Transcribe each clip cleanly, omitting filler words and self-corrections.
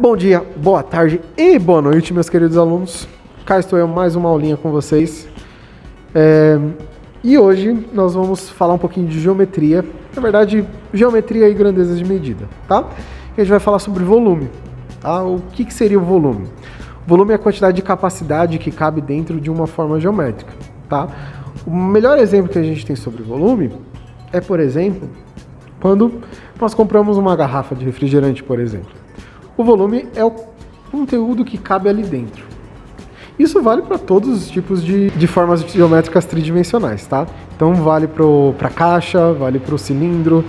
Bom dia, boa tarde e boa noite, meus queridos alunos. Cá estou eu, mais uma aulinha com vocês. E hoje nós vamos falar um pouquinho de geometria, na verdade, geometria e grandezas de medida, tá? E a gente vai falar sobre volume, tá? O que seria o volume? O volume é a quantidade de capacidade que cabe dentro de uma forma geométrica, tá? O melhor exemplo que a gente tem sobre volume é, por exemplo, quando nós compramos uma garrafa de refrigerante, por exemplo. O volume é o conteúdo que cabe ali dentro. Isso vale para todos os tipos de formas geométricas tridimensionais, tá? Então vale para a caixa, vale para o cilindro,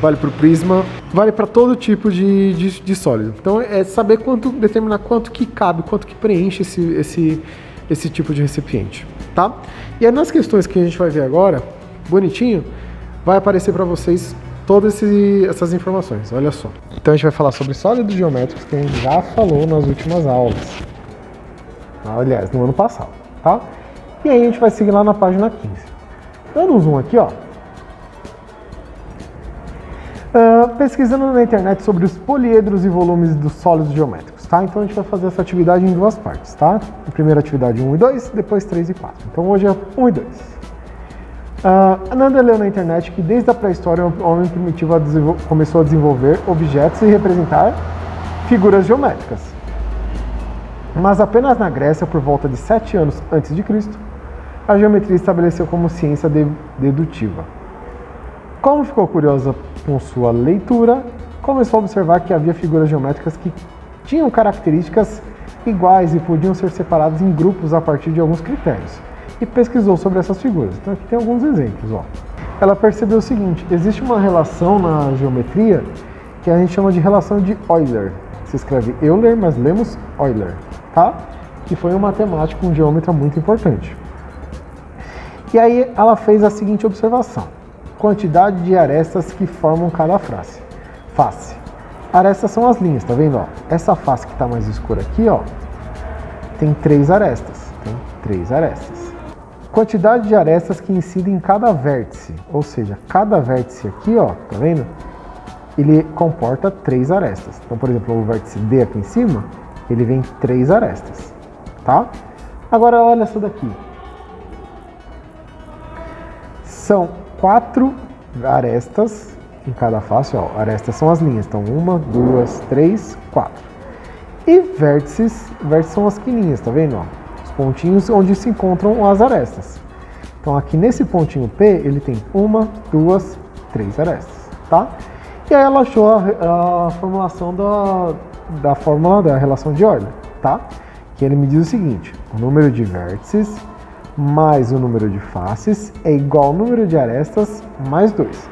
vale para o prisma, vale para todo tipo de sólido. Então é saber determinar quanto que cabe, quanto que preenche esse tipo de recipiente, tá? E aí nas questões que a gente vai ver agora, bonitinho, vai aparecer para vocês todas essas informações, olha só. Então a gente vai falar sobre sólidos geométricos que a gente já falou nas últimas aulas. Aliás, no ano passado, tá? E aí a gente vai seguir lá na página 15. Dando um zoom aqui, ó. Pesquisando na internet sobre os poliedros e volumes dos sólidos geométricos, tá? Então a gente vai fazer essa atividade em duas partes, tá? A primeira atividade 1 e 2, depois 3 e 4. Então hoje é 1 e 2. Ananda leu na internet que desde a pré-história o homem primitivo começou a desenvolver objetos e representar figuras geométricas. Mas apenas na Grécia, por volta de 7 anos antes de Cristo, a geometria estabeleceu como ciência dedutiva. Como ficou curiosa com sua leitura, começou a observar que havia figuras geométricas que tinham características iguais e podiam ser separadas em grupos a partir de alguns critérios. E pesquisou sobre essas figuras. Então aqui tem alguns exemplos, ó. Ela percebeu o seguinte: existe uma relação na geometria que a gente chama de relação de Euler. Se escreve Euler, mas lemos Euler, tá? Que foi um matemático, um geômetra muito importante. E aí ela fez a seguinte observação: quantidade de arestas que formam cada face. Arestas são as linhas, tá vendo? Ó? Essa face que está mais escura aqui, ó, tem 3 arestas. Tem 3 arestas. Quantidade de arestas que incidem em cada vértice, ou seja, cada vértice aqui, ó, tá vendo? Ele comporta 3 arestas. Então, por exemplo, o vértice D aqui em cima, ele vem 3 arestas, tá? Agora, olha essa daqui. São 4 arestas em cada face, ó. Arestas são as linhas, então 1, 2, 3, 4. E vértices são as quininhas, tá vendo, ó? Pontinhos onde se encontram as arestas. Então aqui nesse pontinho P, ele tem 1, 2, 3 arestas, tá? E aí ela achou a formulação da fórmula da relação de Euler, tá? Que ele me diz o seguinte: o número de vértices mais o número de faces é igual ao número de arestas mais 2. O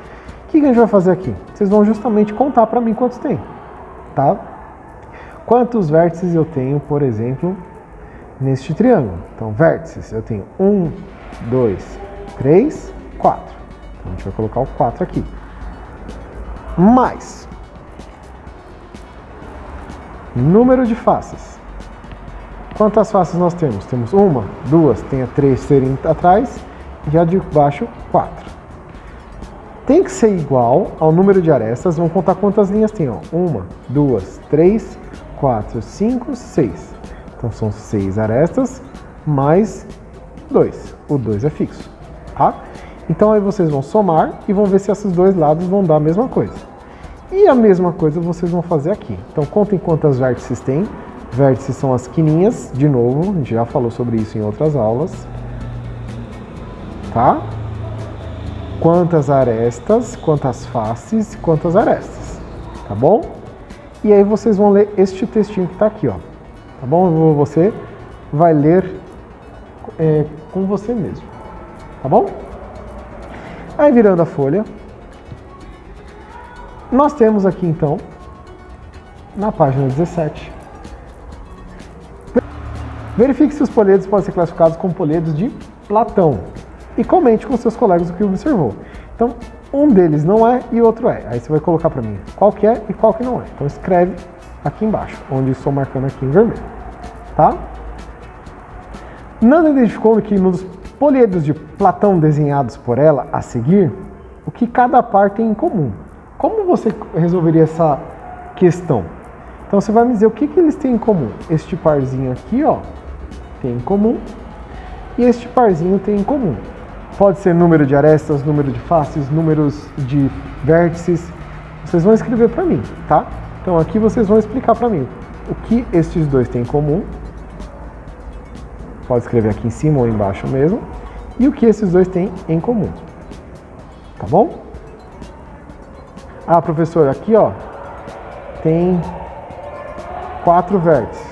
que a gente vai fazer aqui? Vocês vão justamente contar para mim quantos tem, tá? Quantos vértices eu tenho, por exemplo, neste triângulo? Então, vértices, eu tenho 1, 2, 3, 4. Então, a gente vai colocar o 4 aqui. Mais número de faces. Quantas faces nós temos? Temos 1, 2, tem a 3 serem atrás, e já de baixo, 4. Tem que ser igual ao número de arestas. Vamos contar quantas linhas tem, ó. 1, 2, 3, 4, 5, 6. Então são 6 arestas mais 2. O 2 é fixo, tá? Então aí vocês vão somar e vão ver se esses dois lados vão dar a mesma coisa. E a mesma coisa vocês vão fazer aqui. Então contem quantas vértices tem. Vértices são as quininhas, de novo, a gente já falou sobre isso em outras aulas. Tá? Quantas arestas, quantas faces, quantas arestas. Tá bom? E aí vocês vão ler este textinho que está aqui, ó. Tá bom? Você vai ler com você mesmo. Tá bom? Aí virando a folha, nós temos aqui então, na página 17, verifique se os poliedros podem ser classificados como poliedros de Platão e comente com seus colegas o que observou. Então, um deles não é e o outro é. Aí você vai colocar para mim qual que é e qual que não é. Então escreve aqui embaixo, onde estou marcando aqui em vermelho, tá? Nanda identificou que nos poliedros de Platão desenhados por ela a seguir, o que cada par tem em comum. Como você resolveria essa questão? Então você vai me dizer o que eles têm em comum. Este parzinho aqui, ó, tem em comum, e este parzinho tem em comum. Pode ser número de arestas, número de faces, números de vértices. Vocês vão escrever para mim, tá? Então aqui vocês vão explicar para mim o que estes dois têm em comum. Pode escrever aqui em cima ou embaixo mesmo. E o que esses dois têm em comum. Tá bom? Ah, professor, aqui ó, tem 4 vértices.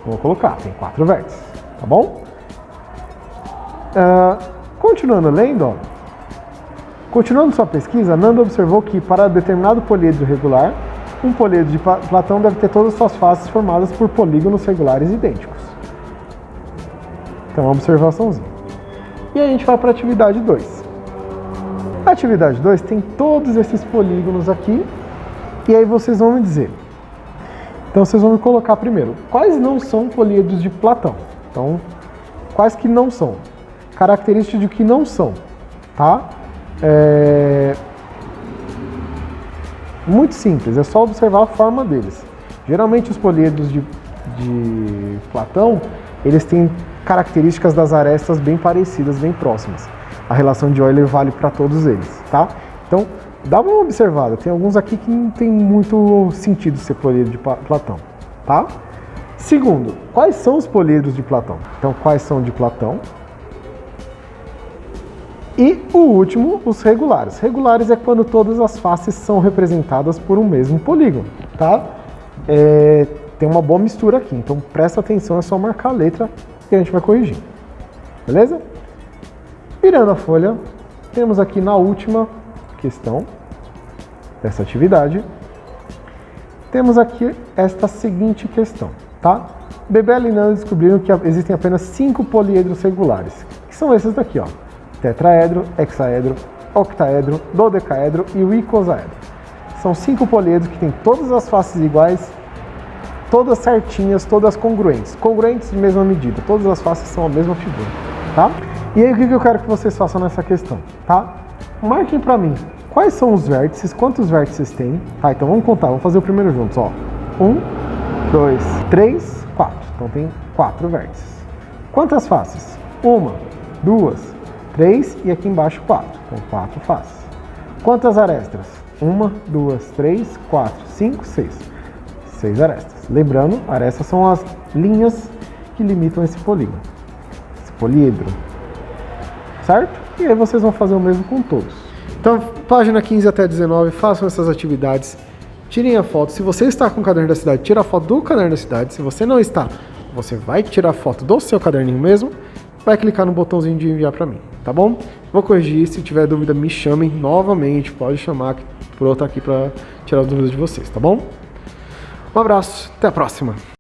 Vou colocar, tem 4 vértices, tá bom? Continuando lendo, ó. Continuando sua pesquisa, Nando observou que para determinado poliedro regular, um poliedro de Platão deve ter todas as suas faces formadas por polígonos regulares idênticos. Então, uma observaçãozinha. E aí a gente vai para a atividade 2. A atividade 2 tem todos esses polígonos aqui, e aí vocês vão me dizer. Então, vocês vão me colocar primeiro, quais não são políedros de Platão? Então, quais que não são? Características de que não são, tá? Muito simples, é só observar a forma deles. Geralmente os políedros de Platão, eles têm características das arestas bem parecidas, bem próximas. A relação de Euler vale para todos eles, tá? Então, dá uma observada, tem alguns aqui que não tem muito sentido ser políedro de Platão, tá? Segundo, quais são os políedros de Platão? Então, quais são de Platão? E o último, os regulares. Regulares é quando todas as faces são representadas por um mesmo polígono, tá? Tem uma boa mistura aqui, então presta atenção, é só marcar a letra que a gente vai corrigir. Beleza? Virando a folha, temos aqui na última questão dessa atividade, temos aqui esta seguinte questão, tá? Bebel e Nando descobriram que existem apenas 5 poliedros regulares, que são esses daqui, ó. Tetraedro, hexaedro, octaedro, dodecaedro e o icosaedro. São 5 poliedros que têm todas as faces iguais, todas certinhas, todas congruentes. Congruentes de mesma medida, todas as faces são a mesma figura, tá? E aí o que eu quero que vocês façam nessa questão, tá? Marquem para mim quais são os vértices, quantos vértices tem, tá? Então vamos contar, vamos fazer o primeiro juntos, ó. 1, 2, 3, 4. Então tem 4 vértices. Quantas faces? 1, 2, 3 e aqui embaixo 4. Então 4 faces. Quantas arestas? 1, 2, 3, 4, 5, 6. 6 arestas. Lembrando, arestas são as linhas que limitam esse polígono, esse poliedro. Certo? E aí vocês vão fazer o mesmo com todos. Então, página 15 até 19, façam essas atividades. Tirem a foto. Se você está com o caderno da cidade, tira a foto do caderno da cidade. Se você não está, você vai tirar a foto do seu caderninho mesmo. Vai clicar no botãozinho de enviar para mim, tá bom? Vou corrigir, se tiver dúvida me chamem novamente, pode chamar, que eu estou aqui para tirar as dúvidas de vocês, tá bom? Um abraço, até a próxima!